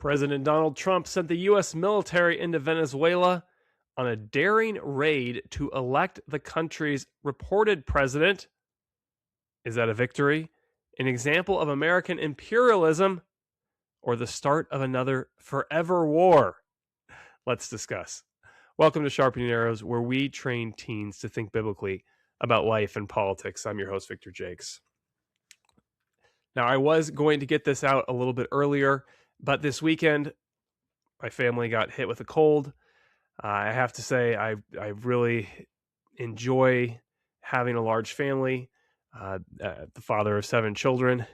President Donald Trump sent the U.S. military into Venezuela on a daring raid to elect the country's reported president. Is that a victory? An example of American imperialism or the start of another forever war? Let's discuss. Welcome to Sharpening Arrows, where we train teens to think biblically about life and politics. I'm your host, Victor Jakes. Now, I was going to get this out a little bit earlier, but this weekend, my family got hit with a cold. I have to say, I really enjoy having a large family, the father of 7 children.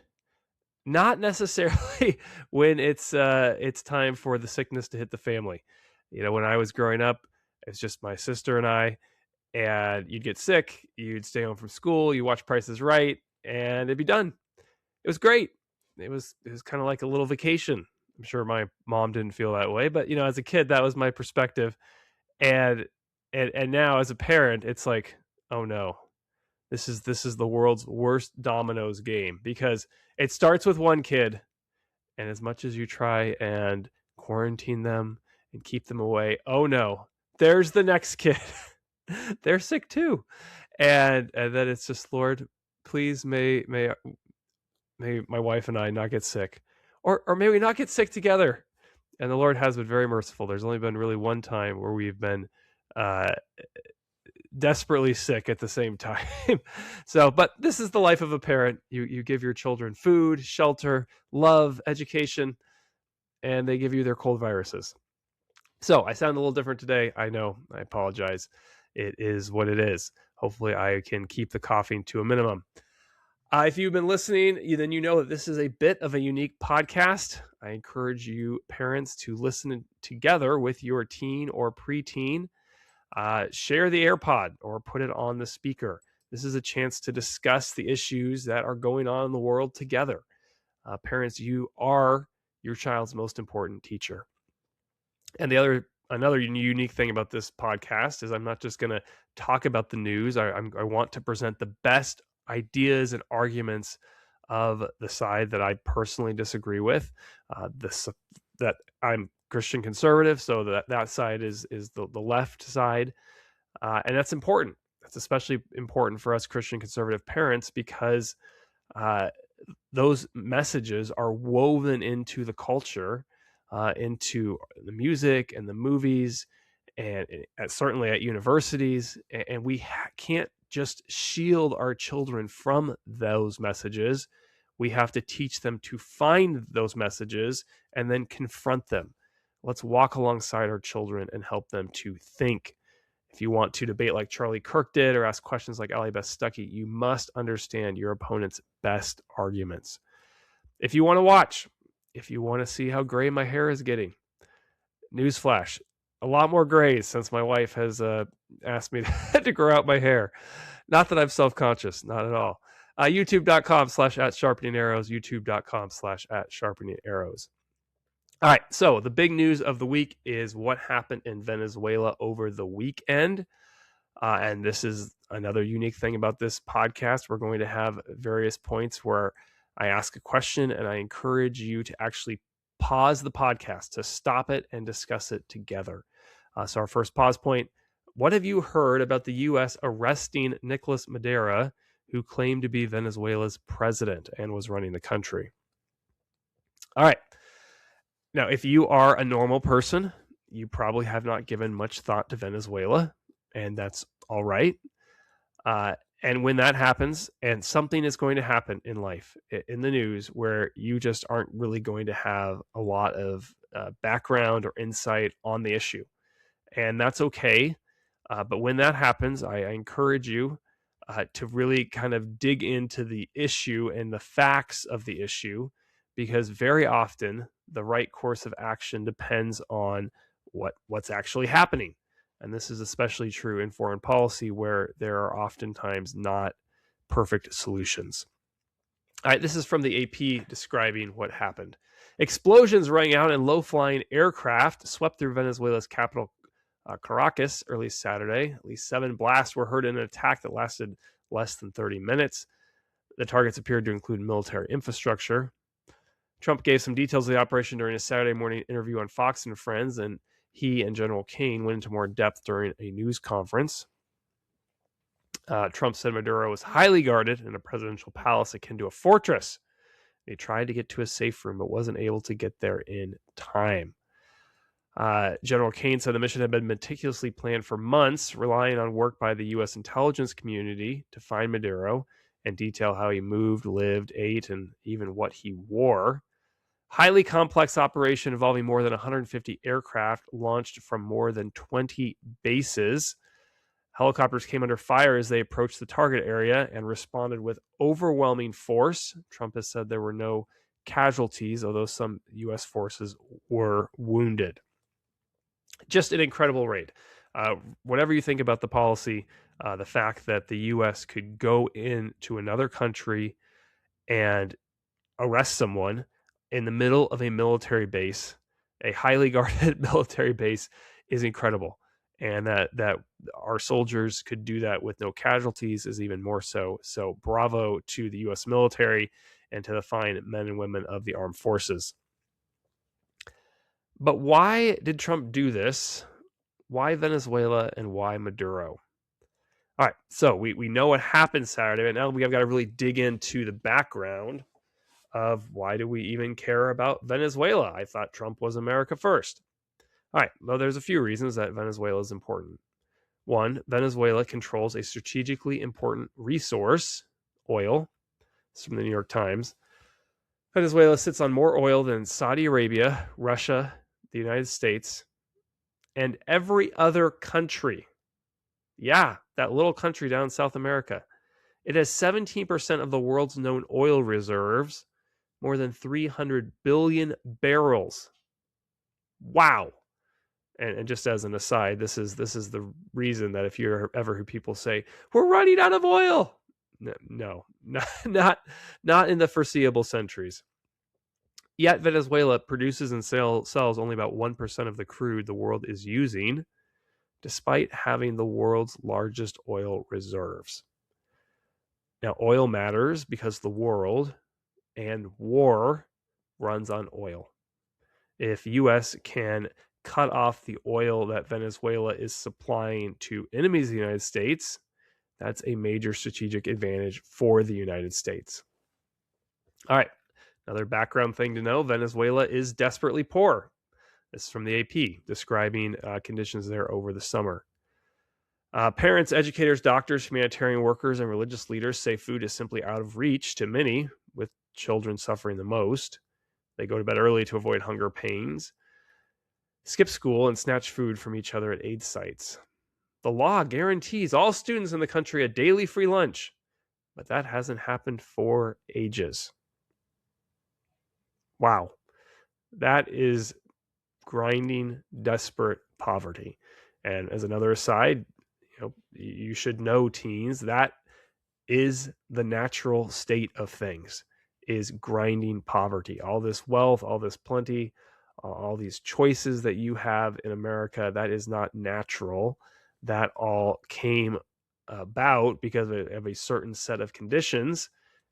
Not necessarily when it's time for the sickness to hit the family. You know, when I was growing up, it's just my sister and I, and you'd get sick, you'd stay home from school, you watch Price is Right, and it'd be done. It was great. It was kind of like a little vacation. I'm sure my mom didn't feel that way, but you know, as a kid, that was my perspective. And now as a parent, it's like, oh no, this is the world's worst dominoes game, because it starts with one kid, and as much as you try and quarantine them and keep them away, oh no, there's the next kid. They're sick too. And then it's just, Lord, please may my wife and I not get sick, or may we not get sick together. And the Lord has been very merciful. There's only been really one time where we've been desperately sick at the same time. So, but this is the life of a parent. You give your children food, shelter, love, education, and they give you their cold viruses. So I sound a little different today. I know. I apologize. It is what it is. Hopefully I can keep the coughing to a minimum. If you've been listening, then you know that this is a bit of a unique podcast. I encourage you parents to listen together with your teen or preteen. Share the AirPod or put it on the speaker. This is a chance to discuss the issues that are going on in the world together. Parents, you are your child's most important teacher. And another unique thing about this podcast is I'm not just going to talk about the news. I want to present the best ideas and arguments of the side that I personally disagree with. That I'm Christian conservative, so that side is the left side, and that's important. That's especially important for us Christian conservative parents, because those messages are woven into the culture, into the music and the movies, and certainly at universities, and we can't just shield our children from those messages. We have to teach them to find those messages and then confront them. Let's walk alongside our children and help them to think. If you want to debate like Charlie Kirk did, or ask questions like Ali Best Stuckey, you must understand your opponent's best arguments. If you want to see how gray my hair is getting, newsflash, a lot more grays since my wife has asked me to grow out my hair. Not that I'm self-conscious, not at all. YouTube.com/@sharpening-arrows, YouTube.com/@sharpening-arrows. All right, so the big news of the week is what happened in Venezuela over the weekend. And this is another unique thing about this podcast. We're going to have various points where I ask a question and I encourage you to actually pause the podcast, to stop it and discuss it together. So our first pause point: what have you heard about the U.S. arresting Nicolas Madura, who claimed to be Venezuela's president and was running the country? All right. Now, if you are a normal person, you probably have not given much thought to Venezuela, and that's all right. And when that happens, and something is going to happen in life, in the news, where you just aren't really going to have a lot of background or insight on the issue, and that's okay. But when that happens, I encourage you to really kind of dig into the issue and the facts of the issue, because very often the right course of action depends on what's actually happening. And this is especially true in foreign policy, where there are oftentimes not perfect solutions. All right, this is from the AP describing what happened. Explosions rang out and low-flying aircraft swept through Venezuela's capital, Caracas, early Saturday. At least 7 blasts were heard in an attack that lasted less than 30 minutes. The targets appeared to include military infrastructure. Trump gave some details of the operation during a Saturday morning interview on Fox and Friends, and he and General Kane went into more depth during a news conference. Trump said Maduro was highly guarded in a presidential palace akin to a fortress. He tried to get to a safe room, but wasn't able to get there in time. General Kane said the mission had been meticulously planned for months, relying on work by the U.S. intelligence community to find Maduro and detail how he moved, lived, ate, and even what he wore. Highly complex operation involving more than 150 aircraft launched from more than 20 bases. Helicopters came under fire as they approached the target area and responded with overwhelming force. Trump has said there were no casualties, although some U.S. forces were wounded. Just an incredible raid. Whatever you think about the policy, the fact that the U.S. could go into another country and arrest someone in the middle of a military base, a highly guarded military base, is incredible. And that our soldiers could do that with no casualties is even more so. So bravo to the U.S. military and to the fine men and women of the armed forces. But why did Trump do this? Why Venezuela and why Maduro? All right, so we know what happened Saturday, but now we've got to really dig into the background of why do we even care about Venezuela? I thought Trump was America first. All right, well, there's a few reasons that Venezuela is important. One, Venezuela controls a strategically important resource, oil. It's from the New York Times. Venezuela sits on more oil than Saudi Arabia, Russia, the United States, and every other country. Yeah, that little country down in South America. It has 17% of the world's known oil reserves, more than 300 billion barrels. Wow. And just as an aside, this is the reason that if you ever hear people say, we're running out of oil. No, not in the foreseeable centuries. Yet Venezuela produces and sells only about 1% of the crude the world is using, despite having the world's largest oil reserves. Now, oil matters because the world and war runs on oil. If U.S. can cut off the oil that Venezuela is supplying to enemies of the United States, that's a major strategic advantage for the United States. All right, another background thing to know, Venezuela is desperately poor. This is from the AP, describing conditions there over the summer. Parents, educators, doctors, humanitarian workers, and religious leaders say food is simply out of reach to many, with children suffering the most. They go to bed early to avoid hunger pains, skip school, and snatch food from each other at aid sites. The law guarantees all students in the country a daily free lunch, but that hasn't happened for ages. Wow. That is grinding, desperate poverty. And as another aside, you should know, teens, that is the natural state of things, is grinding poverty. All this wealth, all this plenty, all these choices that you have in America, that is not natural. That all came about because of a certain set of conditions.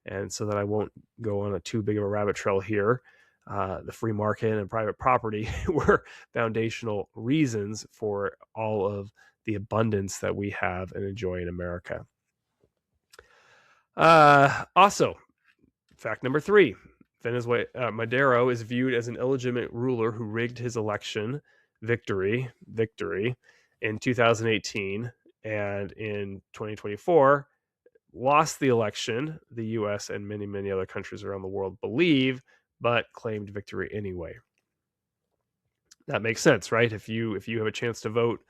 And so that I won't go on a too big of a rabbit trail here, the free market and private property were foundational reasons for all of the abundance that we have and enjoy in America. Also, fact number 3, Venezuela, Maduro is viewed as an illegitimate ruler who rigged his election victory in 2018, and in 2024 lost the election, the US and many other countries around the world believe, but claimed victory anyway. That makes sense, right? If you have a chance to vote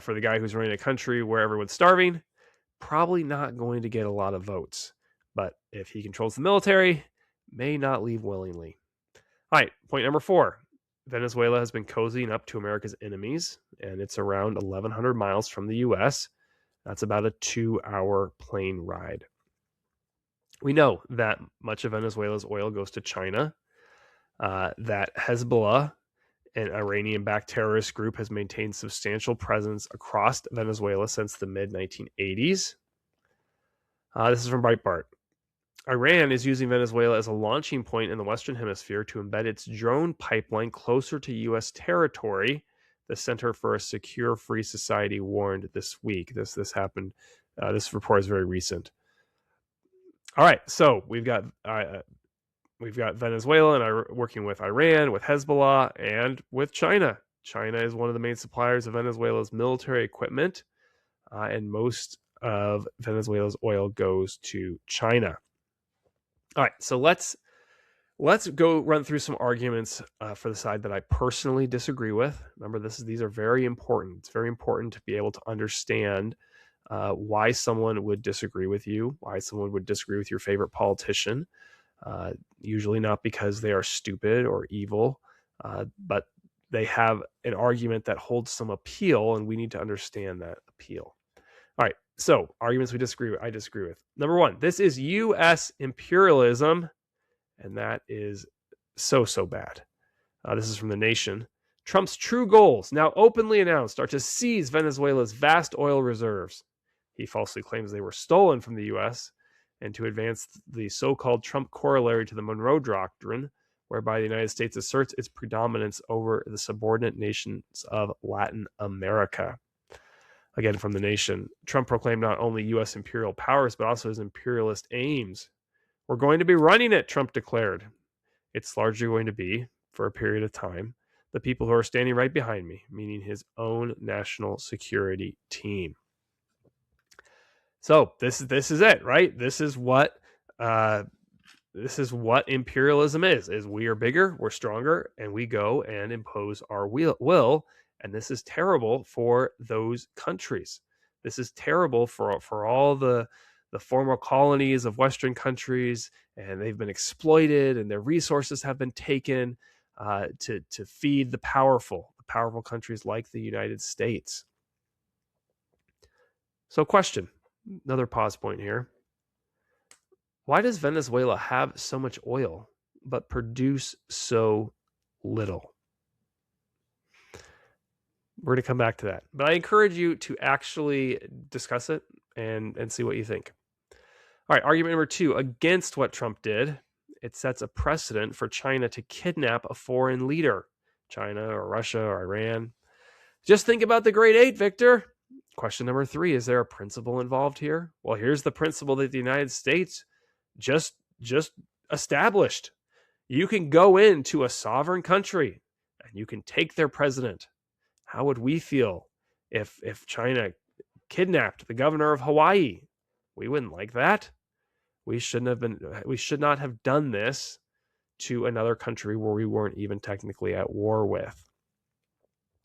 for the guy who's running a country where everyone's starving, probably not going to get a lot of votes. But if he controls the military, may not leave willingly. All right, point number 4. Venezuela has been cozying up to America's enemies, and it's around 1,100 miles from the U.S. That's about a 2-hour plane ride. We know that much of Venezuela's oil goes to China, that Hezbollah, an Iranian-backed terrorist group, has maintained substantial presence across Venezuela since the mid-1980s. This is from Breitbart. Iran is using Venezuela as a launching point in the Western Hemisphere to embed its drone pipeline closer to U.S. territory. The Center for a Secure Free Society warned this week. This happened. This report is very recent. All right, so we've got Venezuela and working with Iran, with Hezbollah, and with China. China is one of the main suppliers of Venezuela's military equipment, and most of Venezuela's oil goes to China. All right, so let's go run through some arguments for the side that I personally disagree with. Remember, these are very important. It's very important to be able to understand why someone would disagree with you, why someone would disagree with your favorite politician. Usually not because they are stupid or evil, but they have an argument that holds some appeal, and we need to understand that appeal. All right, so arguments I disagree with. Number one, this is U.S. imperialism, and that is so bad. This is from The Nation. Trump's true goals, now openly announced, are to seize Venezuela's vast oil reserves. He falsely claims they were stolen from the U.S., and to advance the so-called Trump corollary to the Monroe Doctrine, whereby the United States asserts its predominance over the subordinate nations of Latin America. Again, from The Nation, Trump proclaimed not only U.S. imperial powers, but also his imperialist aims. We're going to be running it, Trump declared. It's largely going to be, for a period of time, the people who are standing right behind me, meaning his own national security team. So this is it, right? This is what imperialism is we are bigger, we're stronger, and we go and impose our will. And this is terrible for those countries. This is terrible for all the former colonies of Western countries, and they've been exploited, and their resources have been taken to feed the powerful countries like the United States. So question, another pause point here. Why does Venezuela have so much oil but produce so little? We're going to come back to that. But I encourage you to actually discuss it and see what you think. All right, argument number two, against what Trump did. It sets a precedent for China to kidnap a foreign leader, China or Russia or Iran. Just think about the Great Eight, Victor. Question number three, is there a principle involved here? Well, here's the principle that the United States just established. You can go into a sovereign country and you can take their president. How would we feel if China kidnapped the governor of Hawaii? We wouldn't like that. We should not have done this to another country where we weren't even technically at war with.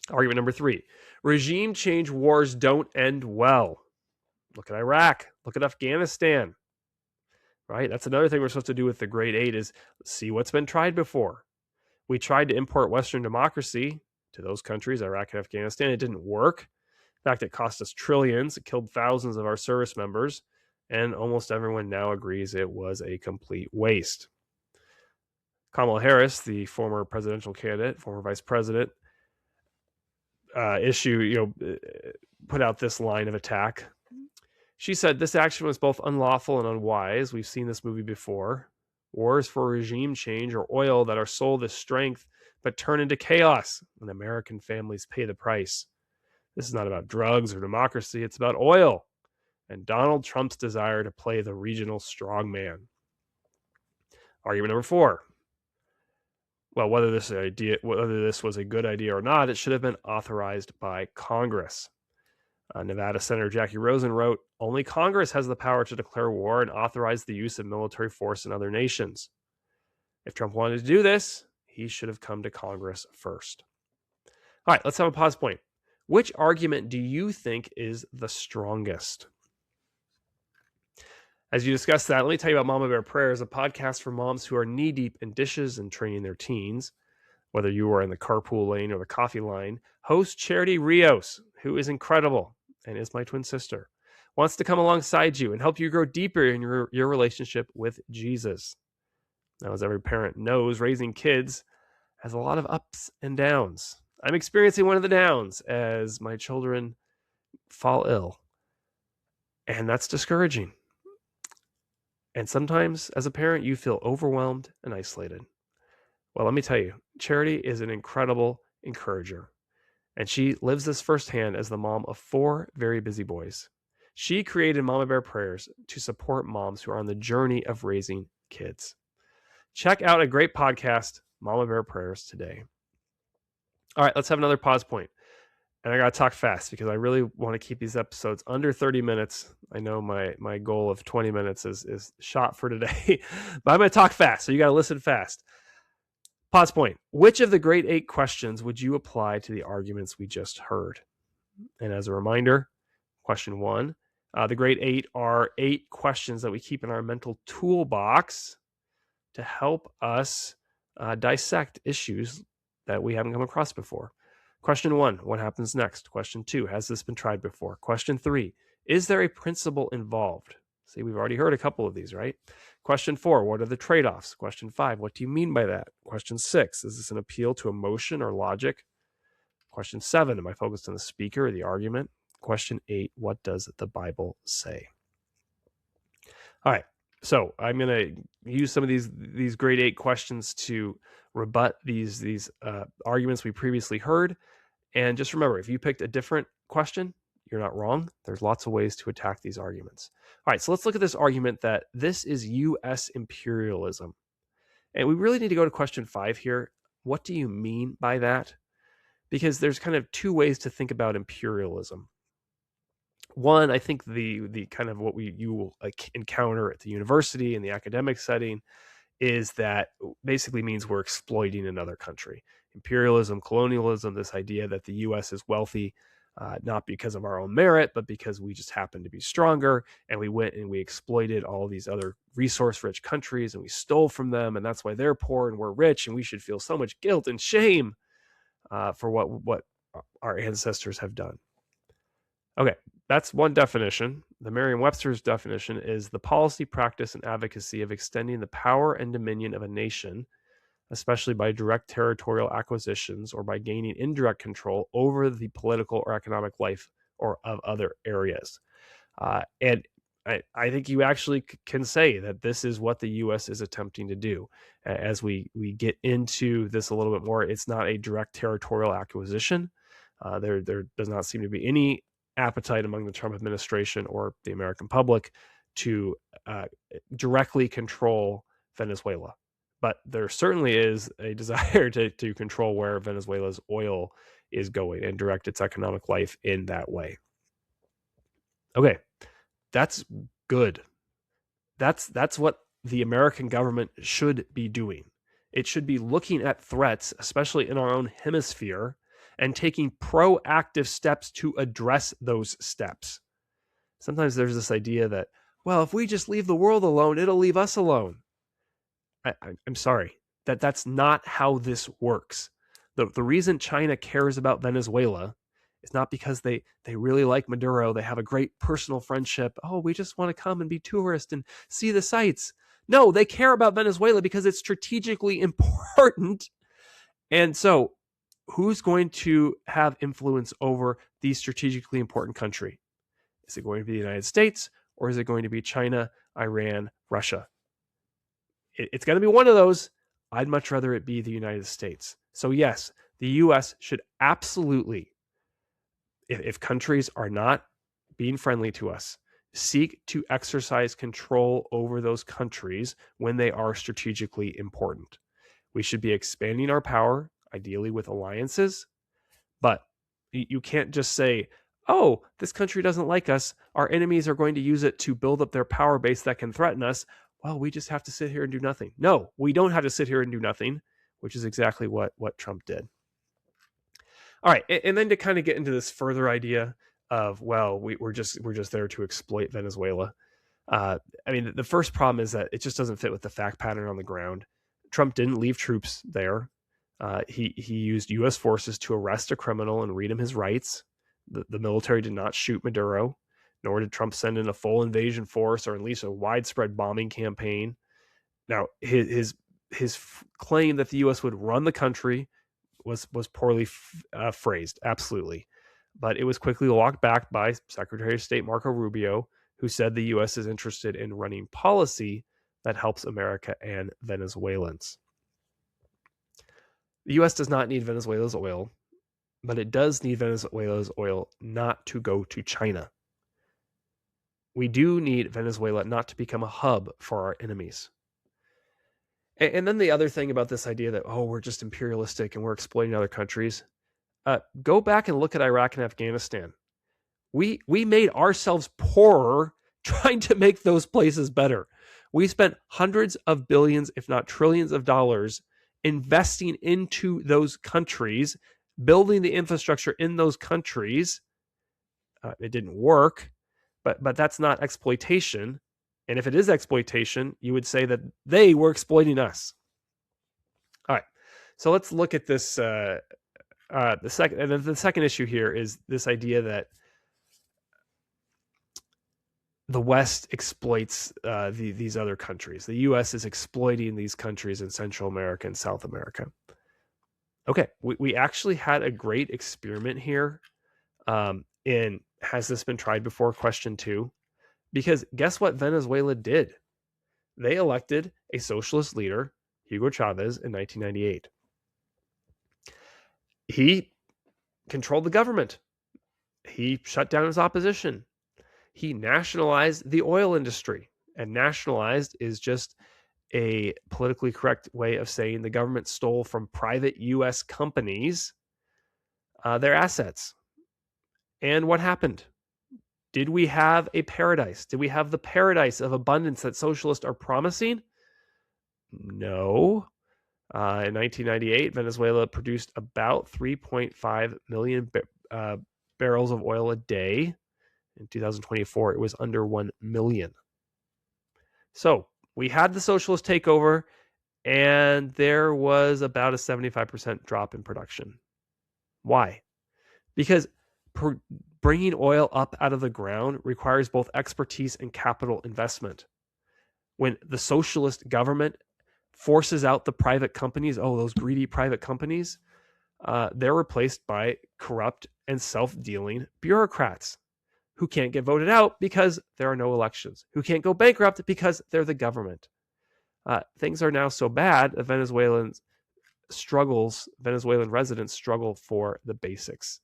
Argument number three, regime change wars don't end well. Look at Iraq, look at Afghanistan, right? That's another thing we're supposed to do with the Great Eight is see what's been tried before. We tried to import Western democracy to those countries, Iraq and Afghanistan. It didn't work. In fact, it cost us trillions. It killed thousands of our service members. And almost everyone now agrees it was a complete waste. Kamala Harris, the former presidential candidate, former vice president, put out this line of attack. She said, this action was both unlawful and unwise. We've seen this movie before. Wars for regime change or oil that are sold as strength but turn into chaos when American families pay the price. This is not about drugs or democracy. It's about oil and Donald Trump's desire to play the regional strongman. Argument number four. Well, whether this was a good idea or not, it should have been authorized by Congress. Nevada Senator Jackie Rosen wrote, only Congress has the power to declare war and authorize the use of military force in other nations. If Trump wanted to do this, he should have come to Congress first. All right, let's have a pause point. Which argument do you think is the strongest? As you discuss that, let me tell you about Mama Bear Prayers, a podcast for moms who are knee-deep in dishes and training their teens. Whether you are in the carpool lane or the coffee line, host Charity Rios, who is incredible and is my twin sister, wants to come alongside you and help you grow deeper in your relationship with Jesus. Now, as every parent knows, raising kids has a lot of ups and downs. I'm experiencing one of the downs as my children fall ill, and that's discouraging. And sometimes, as a parent, you feel overwhelmed and isolated. Well, let me tell you, Charity is an incredible encourager, and she lives this firsthand as the mom of 4 very busy boys. She created Mama Bear Prayers to support moms who are on the journey of raising kids. Check out a great podcast, Mama Bear Prayers, today. All right, let's have another pause point. And I got to talk fast because I really want to keep these episodes under 30 minutes. I know my goal of 20 minutes is shot for today, but I'm going to talk fast, so you got to listen fast. Pause point. Which of the great 8 questions would you apply to the arguments we just heard? And as a reminder, question 1, the great 8 are 8 questions that we keep in our mental toolbox to help us dissect issues that we haven't come across before. Question 1, what happens next? Question 2, has this been tried before? Question 3, is there a principle involved? See, we've already heard a couple of these, right? Question 4, what are the trade-offs? Question 5, what do you mean by that? Question 6, is this an appeal to emotion or logic? Question 7, am I focused on the speaker or the argument? Question 8, what does the Bible say? All right, so I'm going to use some of these grade 8 questions to rebut these arguments we previously heard. And just remember, if you picked a different question, you're not wrong. There's lots of ways to attack these arguments. All right, so let's look at this argument that this is U.S. imperialism. And we really need to go to question 5 here. What do you mean by that? Because there's kind of 2 ways to think about imperialism. One, I think the kind of what you will encounter at the university in the academic setting is that basically means we're exploiting another country. Imperialism, colonialism, this idea that the U.S. is wealthy, not because of our own merit, but because we just happen to be stronger, and we went and we exploited all these other resource-rich countries, and we stole from them, and that's why they're poor and we're rich, and we should feel so much guilt and shame for what our ancestors have done. Okay, that's one definition. The Merriam-Webster's definition is the policy, practice, and advocacy of extending the power and dominion of a nation, especially by direct territorial acquisitions or by gaining indirect control over the political or economic life or of other areas. And I think you actually can say that this is what the U.S. is attempting to do. As we get into this a little bit more, it's not a direct territorial acquisition. There does not seem to be any appetite among the Trump administration or the American public to directly control Venezuela. But there certainly is a desire to control where Venezuela's oil is going and direct its economic life in that way. Okay, that's good. That's what the American government should be doing. It should be looking at threats, especially in our own hemisphere, and taking proactive steps to address those steps. Sometimes there's this idea that, well, if we just leave the world alone, it'll leave us alone. I'm sorry, that's not how this works. The reason China cares about Venezuela is not because they really like Maduro. They have a great personal friendship. Oh, we just want to come and be tourists and see the sights. No, they care about Venezuela because it's strategically important. And so who's going to have influence over the strategically important country? Is it going to be the United States, or is it going to be China, Iran, Russia? It's going to be one of those. I'd much rather it be the United States. So yes, the U.S. should absolutely, if countries are not being friendly to us, seek to exercise control over those countries when they are strategically important. We should be expanding our power, ideally with alliances, but you can't just say, oh, this country doesn't like us. Our enemies are going to use it to build up their power base that can threaten us. Well, we just have to sit here and do nothing. No, we don't have to sit here and do nothing, which is exactly what Trump did. All right, and then to kind of get into this further idea of, well, we're just there to exploit Venezuela. I mean, the first problem is that it just doesn't fit with the fact pattern on the ground. Trump didn't leave troops there. He used U.S. forces to arrest a criminal and read him his rights. The military did not shoot Maduro, nor did Trump send in a full invasion force or at least a widespread bombing campaign. Now, his claim that the U.S. would run the country was poorly phrased, absolutely. But it was quickly walked back by Secretary of State Marco Rubio, who said the U.S. is interested in running policy that helps America and Venezuelans. The U.S. does not need Venezuela's oil, but it does need Venezuela's oil not to go to China. We do need Venezuela not to become a hub for our enemies. And then the other thing about this idea that, we're just imperialistic and we're exploiting other countries. Go back and look at Iraq and Afghanistan. We made ourselves poorer trying to make those places better. We spent hundreds of billions, if not trillions of dollars investing into those countries, building the infrastructure in those countries. It didn't work, but that's not exploitation. And if it is exploitation, you would say that they were exploiting us. All right, so let's look at this. The second issue here is this idea that the West exploits these other countries. The U.S. is exploiting these countries in Central America and South America. Okay, we actually had a great experiment here. In has this been tried before? Question 2. Because guess what Venezuela did? They elected a socialist leader, Hugo Chavez, in 1998. He controlled the government. He shut down his opposition. He nationalized the oil industry. And nationalized is just a politically correct way of saying the government stole from private U.S. companies their assets. And what happened? Did we have a paradise? Did we have the paradise of abundance that socialists are promising? No. In 1998, Venezuela produced about 3.5 million barrels of oil a day. In 2024, it was under 1 million. So we had the socialist takeover, and there was about a 75% drop in production. Why? Because bringing oil up out of the ground requires both expertise and capital investment. When the socialist government forces out the private companies, those greedy private companies, they're replaced by corrupt and self-dealing bureaucrats who can't get voted out because there are no elections, who can't go bankrupt because they're the government. Things are now so bad that Venezuelan residents struggle for the basics.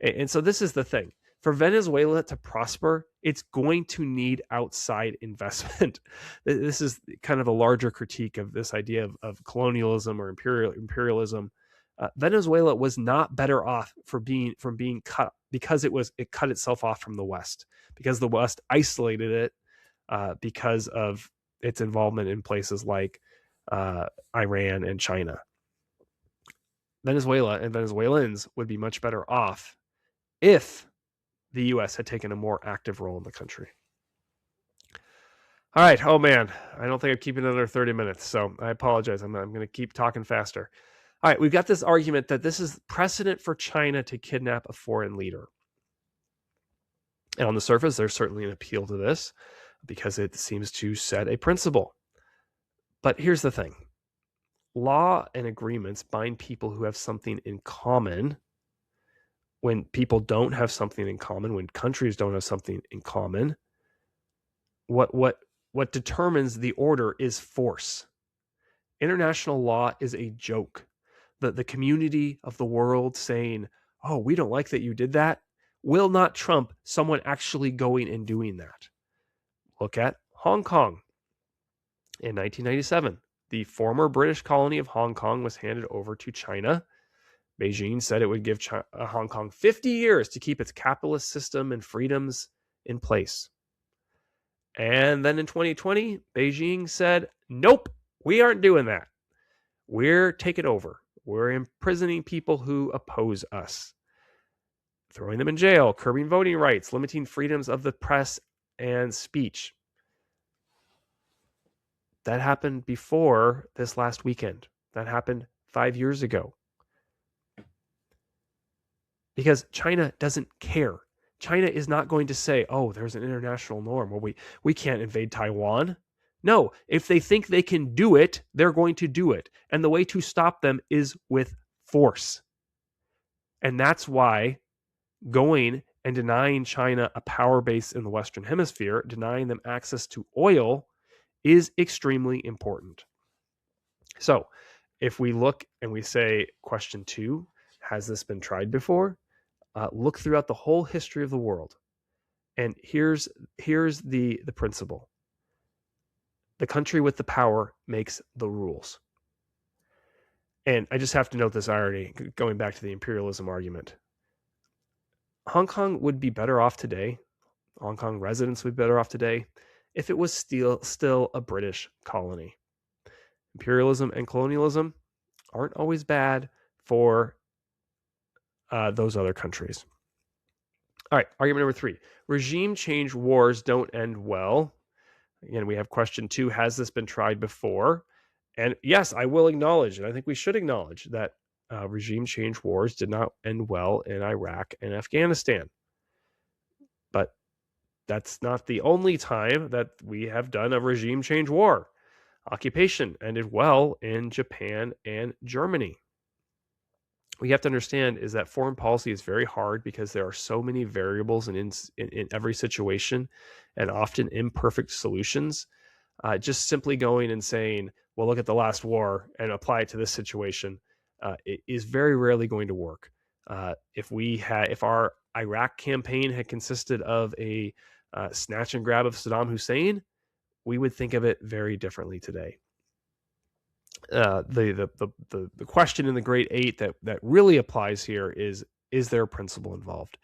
And so this is the thing. For Venezuela to prosper, it's going to need outside investment. This is kind of a larger critique of this idea of colonialism or imperialism. Venezuela was not better off from being cut because it cut itself off from the West, because the West isolated it because of its involvement in places like Iran and China. Venezuela and Venezuelans would be much better off if the U.S. had taken a more active role in the country. All right. Oh, man. I don't think I'm keeping another 30 minutes, so I apologize. I'm going to keep talking faster. All right. We've got this argument that this is precedent for China to kidnap a foreign leader. And on the surface, there's certainly an appeal to this because it seems to set a principle. But here's the thing. Law and agreements bind people who have something in common. When people don't have something in common, when countries don't have something in common, what determines the order is force. International law is a joke. The community of the world saying, we don't like that you did that, will not trump someone actually going and doing that. Look at Hong Kong. In 1997, the former British colony of Hong Kong was handed over to China. Beijing said it would give Hong Kong 50 years to keep its capitalist system and freedoms in place. And then in 2020, Beijing said, nope, we aren't doing that. We're taking over. We're imprisoning people who oppose us, throwing them in jail, curbing voting rights, limiting freedoms of the press and speech. That happened before this last weekend. That happened 5 years ago. Because China doesn't care. China is not going to say, there's an international norm where we can't invade Taiwan. No, if they think they can do it, they're going to do it. And the way to stop them is with force. And that's why going and denying China a power base in the Western Hemisphere, denying them access to oil, is extremely important. So if we look and we say, question 2, has this been tried before? Look throughout the whole history of the world. And here's the principle. The country with the power makes the rules. And I just have to note this irony, going back to the imperialism argument. Hong Kong would be better off today, Hong Kong residents would be better off today, if it was still a British colony. Imperialism and colonialism aren't always bad for those other countries. All right, argument number 3. Regime change wars don't end well. Again, we have question 2. Has this been tried before? And yes, I will acknowledge, and I think we should acknowledge, that regime change wars did not end well in Iraq and Afghanistan. But that's not the only time that we have done a regime change war. Occupation ended well in Japan and Germany. What you have to understand is that foreign policy is very hard because there are so many variables in every situation, and often imperfect solutions. Just simply going and saying, well, look at the last war and apply it to this situation, it is very rarely going to work. If our Iraq campaign had consisted of a snatch and grab of Saddam Hussein, we would think of it very differently today. The question in the Great Eight that really applies here is there a principle involved?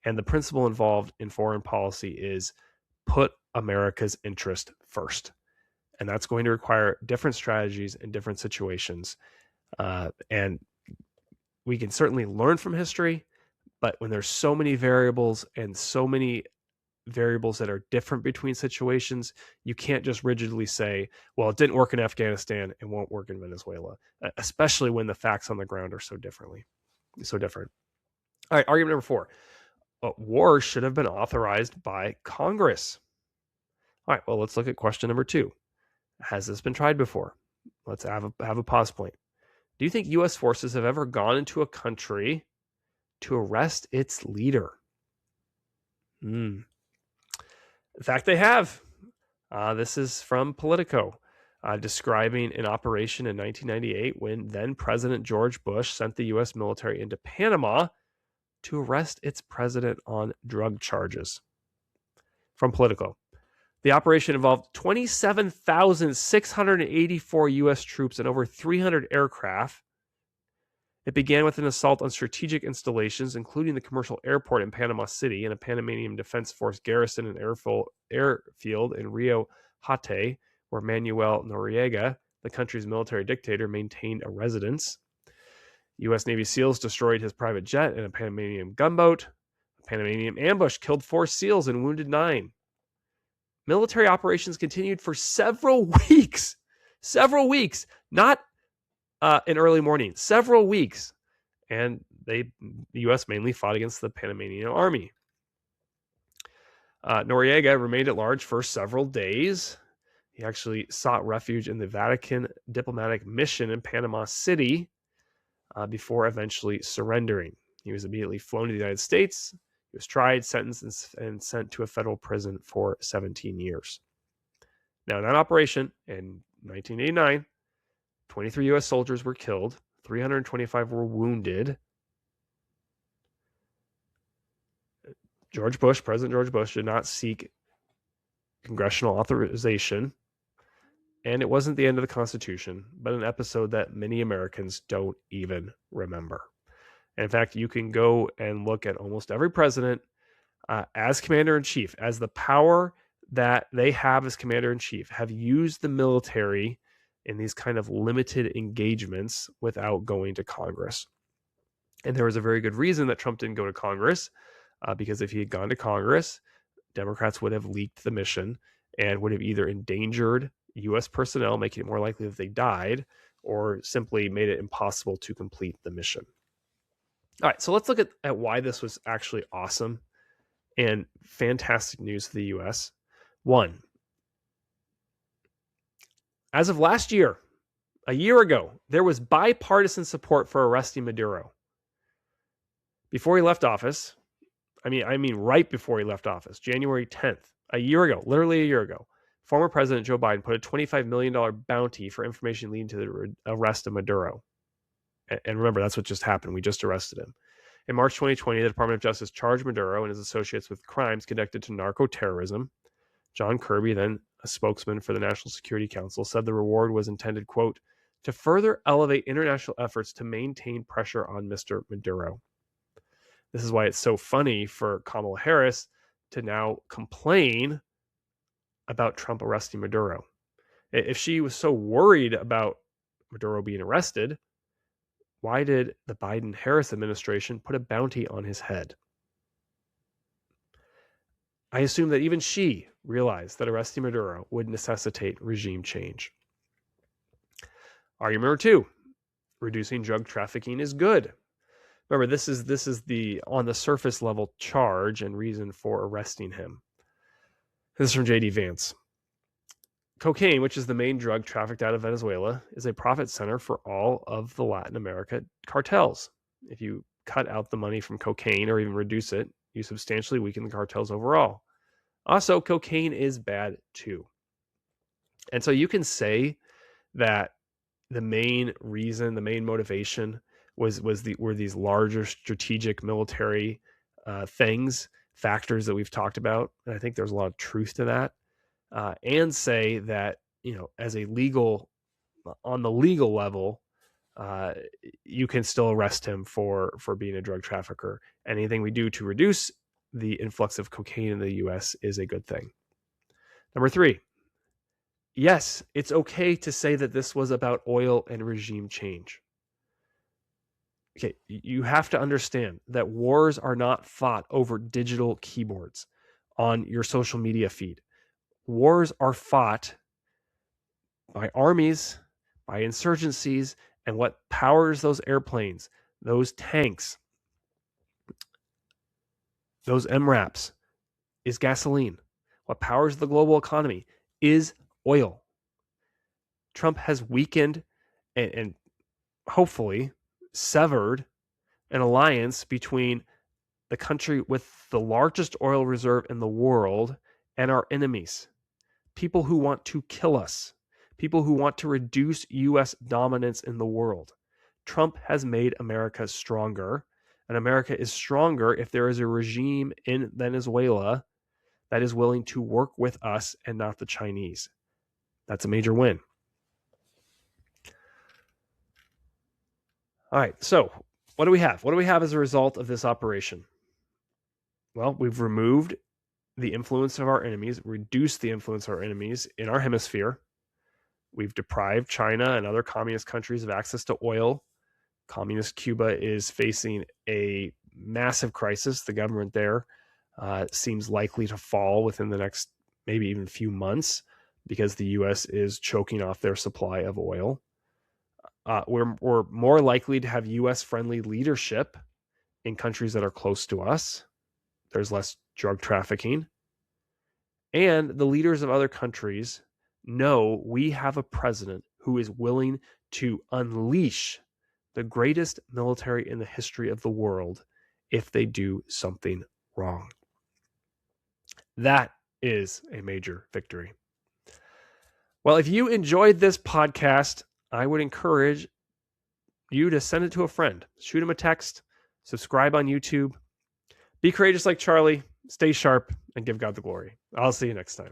And the principle involved in foreign policy is put America's interest first. And that's going to require different strategies in different situations. And we can certainly learn from history, but when there's so many variables and so many variables that are different between situations, you can't just rigidly say, well, it didn't work in Afghanistan, it won't work in Venezuela, especially when the facts on the ground are so different. All right, argument number 4. War should have been authorized by Congress. All right, well, let's look at question number 2. Has this been tried before? Let's have a pause point. Do you think U.S. forces have ever gone into a country to arrest its leader? In fact, they have. This is from Politico, describing an operation in 1998 when then President George Bush sent the U.S. military into Panama to arrest its president on drug charges. From Politico. The operation involved 27,684 U.S. troops and over 300 aircraft. It began with an assault on strategic installations, including the commercial airport in Panama City and a Panamanian Defense Force garrison and airfield in Rio Hato, where Manuel Noriega, the country's military dictator, maintained a residence. U.S. Navy SEALs destroyed his private jet and a Panamanian gunboat. A Panamanian ambush killed 4 SEALs and wounded 9. Military operations continued for several weeks, not in early morning, several weeks. And the U.S. mainly fought against the Panamanian army. Noriega remained at large for several days. He actually sought refuge in the Vatican diplomatic mission in Panama City before eventually surrendering. He was immediately flown to the United States. He was tried, sentenced, and sent to a federal prison for 17 years. Now, in that operation in 1989, 23 U.S. soldiers were killed, 325 were wounded. President George Bush, did not seek congressional authorization, and it wasn't the end of the Constitution, but an episode that many Americans don't even remember. In fact, you can go and look at almost every president as commander-in-chief, as the power that they have as commander-in-chief, have used the military in these kind of limited engagements without going to Congress. And there was a very good reason that Trump didn't go to Congress, because if he had gone to Congress, Democrats would have leaked the mission and would have either endangered U.S. personnel, making it more likely that they died, or simply made it impossible to complete the mission. All right, so let's look at why this was actually awesome and fantastic news for the U.S. 1, as of last year, a year ago, there was bipartisan support for arresting Maduro. Before he left office, I mean, right before he left office, January 10th, a year ago, literally a year ago, former President Joe Biden put a $25 million bounty for information leading to the arrest of Maduro. And remember, that's what just happened. We just arrested him. In March 2020, the Department of Justice charged Maduro and his associates with crimes connected to narco-terrorism. John Kirby, then a spokesman for the National Security Council, said the reward was intended, quote, to further elevate international efforts to maintain pressure on Mr. Maduro. This is why it's so funny for Kamala Harris to now complain about Trump arresting Maduro. If she was so worried about Maduro being arrested, why did the Biden-Harris administration put a bounty on his head? I assume that even she realized that arresting Maduro would necessitate regime change. Argument number 2, reducing drug trafficking is good. Remember, this is the on the surface level charge and reason for arresting him. This is from J.D. Vance. Cocaine, which is the main drug trafficked out of Venezuela, is a profit center for all of the Latin America cartels. If you cut out the money from cocaine or even reduce it, you substantially weaken the cartels overall. Also, cocaine is bad too. And so you can say that the main reason, the main motivation were these larger strategic military factors that we've talked about. And I think there's a lot of truth to that. And say that, as on the legal level, you can still arrest him for being a drug trafficker. Anything we do to reduce the influx of cocaine in the U.S. is a good thing. Number 3, yes, it's okay to say that this was about oil and regime change. Okay, you have to understand that wars are not fought over digital keyboards on your social media feed. Wars are fought by armies, by insurgencies, and what powers those airplanes, those tanks, those MRAPs is gasoline. What powers the global economy is oil. Trump has weakened and hopefully severed an alliance between the country with the largest oil reserve in the world and our enemies. People who want to kill us. People who want to reduce U.S. dominance in the world. Trump has made America stronger, and America is stronger if there is a regime in Venezuela that is willing to work with us and not the Chinese. That's a major win. All right, so what do we have? What do we have as a result of this operation? Well, we've removed the influence of our enemies, reduced the influence of our enemies in our hemisphere. We've deprived China and other communist countries of access to oil. Communist Cuba is facing a massive crisis. The government there seems likely to fall within the next maybe even few months because the U.S. is choking off their supply of oil. We're more likely to have U.S.-friendly leadership in countries that are close to us. There's less drug trafficking. And the leaders of other countries know we have a president who is willing to unleash the greatest military in the history of the world if they do something wrong. That is a major victory. Well, if you enjoyed this podcast, I would encourage you to send it to a friend. Shoot him a text. Subscribe on YouTube. Be courageous like Charlie. Stay sharp and give God the glory. I'll see you next time.